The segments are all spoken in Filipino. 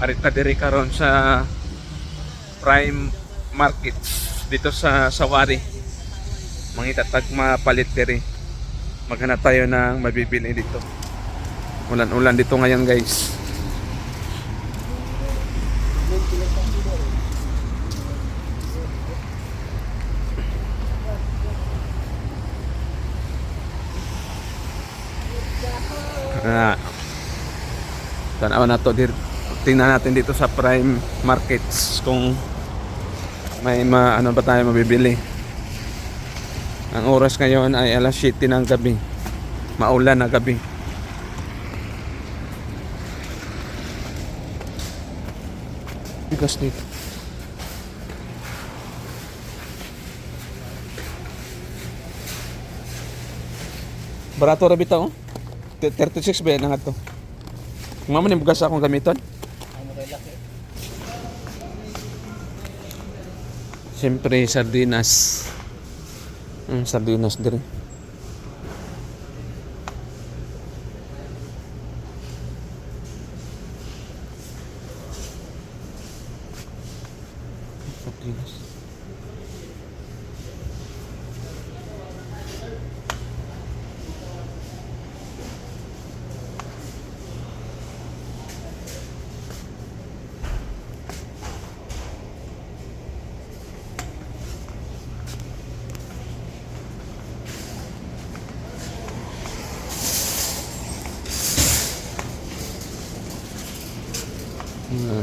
Arit na diri karon sa Prime Market dito sa Sawari. Mangita tag mapalit diri. Maghanap tayo ng mabibili dito. Ulan-ulan dito ngayon, guys. Tanaw na to dir. Tingnan natin dito sa Prime Markets kung may ano ba tayo mabibili. Ang oras ngayon ay alas 7 ng gabi. Maulan na gabi. Bigas dito. Barato ra bitaw. 36 ba na nga to. Kung maman yung bugas akong gamiton. Siyempre sardinas. Sardinas din. Sardinas.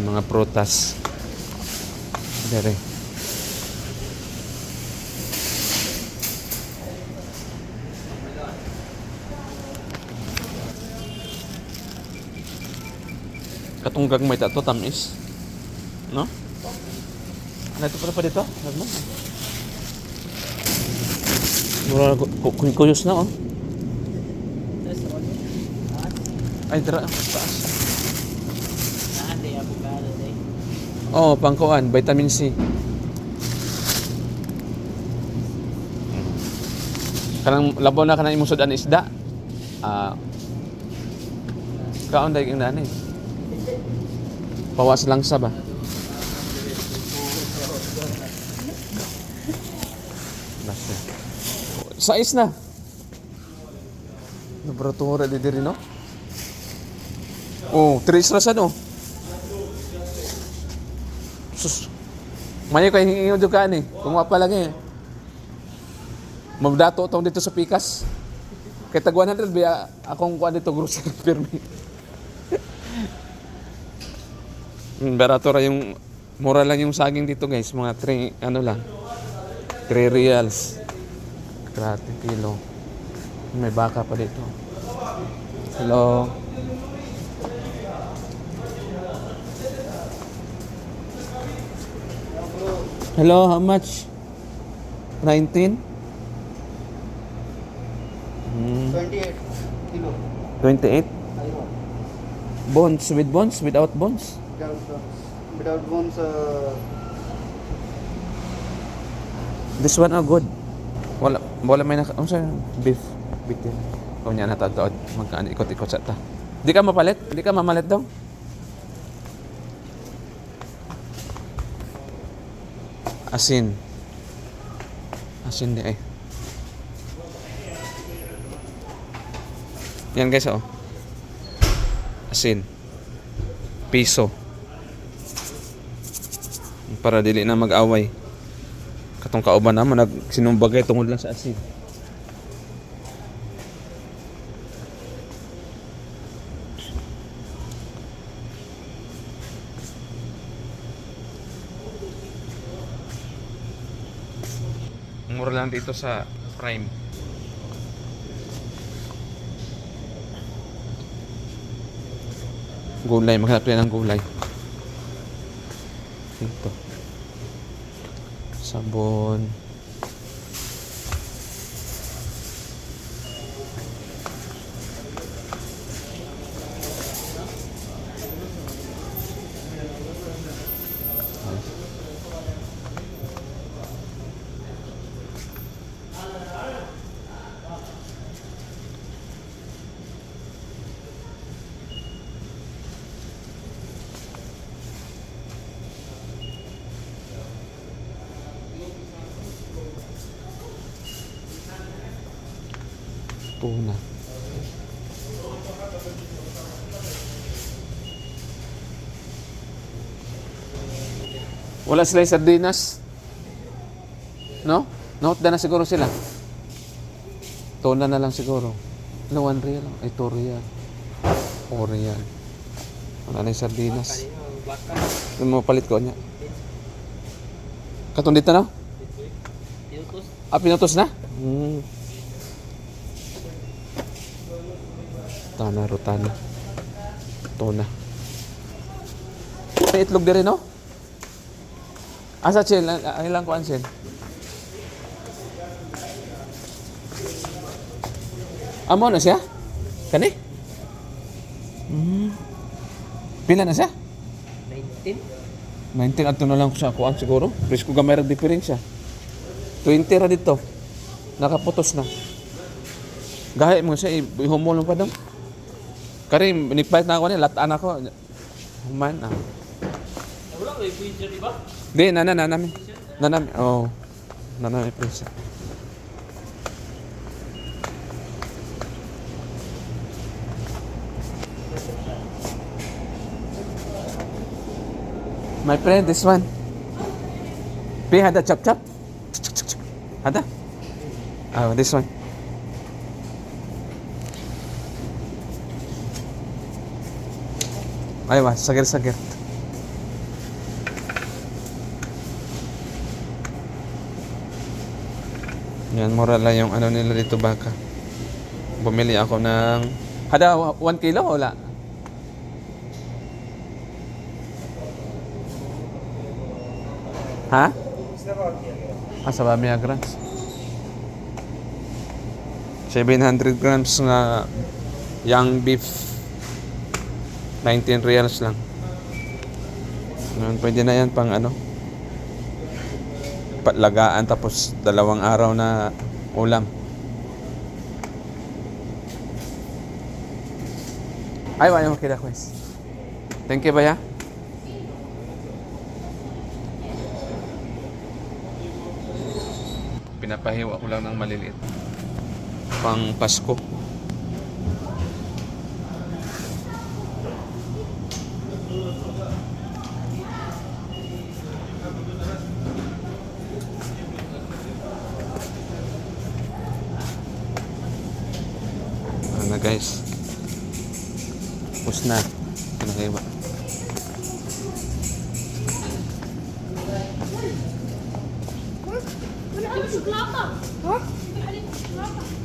Mga prutas. Dere. Katunggang may tato tamis. No? Ano ito pala pa dito? Ano? Mura kuyos na, oh. Ay, dara. Taas. Oh, pangkuan, vitamin C. Kanang labaw na kanang imusod an isda. Kaon dai ang dani. Pawas lang sa ba. Basta. Sais na. Nabaratura di diri no? Oh, 3 rasan oh. Sus. Mayo kay hingiyo jud ka ni. Kung wa pa lagi. Magdato tong dito sa Pikas. Kay tag 100 biya akong kuan dito grocery permit. Barato ra yung mura lang yung saging dito, guys. Mga 3 ano lang. 3 reals. Krate kilo. May baka pa dito. Hello. Hello, how much? 19? 28 kilo. 28? Bones, with bones, without bones? Without bones, This one are good. Wala may naka, beef. Bitin. Kung niya natataod, magkaan ikot-ikot sa ta. Di ka mapalit? Di ka mamalit daw? Asin. Asin di eh. Yan guys, oh. Asin. Piso. Para dili na mag-away. Katong kauban naman nagsinumbagay tungod lang sa asin. Mura lang dito sa Prime. Gulay, maghanap tayo ng gulay. Dito. Sabon. Tuna. Wala sila yung sardinas. No? Nautda na siguro sila. Tuna na lang siguro. Ano, 1 real? Ay, 2 real. 4 real. Wala na yung sardinas. Yung mga palit ko niya. Katong dito na? Pinutos na? Tana, rutana. Tuna. May itlog din rin, no? Asa, Chel? Ilang kuan, Chel? Amo na siya? Kani? Pila na siya? 19 ato na lang sa kuan siguro. Please ko gamay ra diferensya. 20 ra dito. Nakaputos na. Gahi mo siya ihumol pa daw. Kari nipait na ako ni lataan ako. Human ah. Wala kay pizza di ba? Di nanami. Nanami. Oh. Nanami please. My friend, this one. Pay hada chop chop. Hada? Oh, this one. Aywa, sagir. Yan, mura lang yung ano nila dito baka. Bumili ako ng... Hada, 1 kilo o wala? Ha? Sa Bamia grams. 700 grams na young beef. 19 reals lang. Pwede na yan pang ano. Patlagaan tapos 2 araw na ulam. Ay, wala mo kila quest. Thank you ba ya? Pinapahiwa ko lang ng maliliit. Pang Pasko. Ano na guys? Tapos na. Pinahiwa. Wala ka suklata. Ha? Wala ka suklata.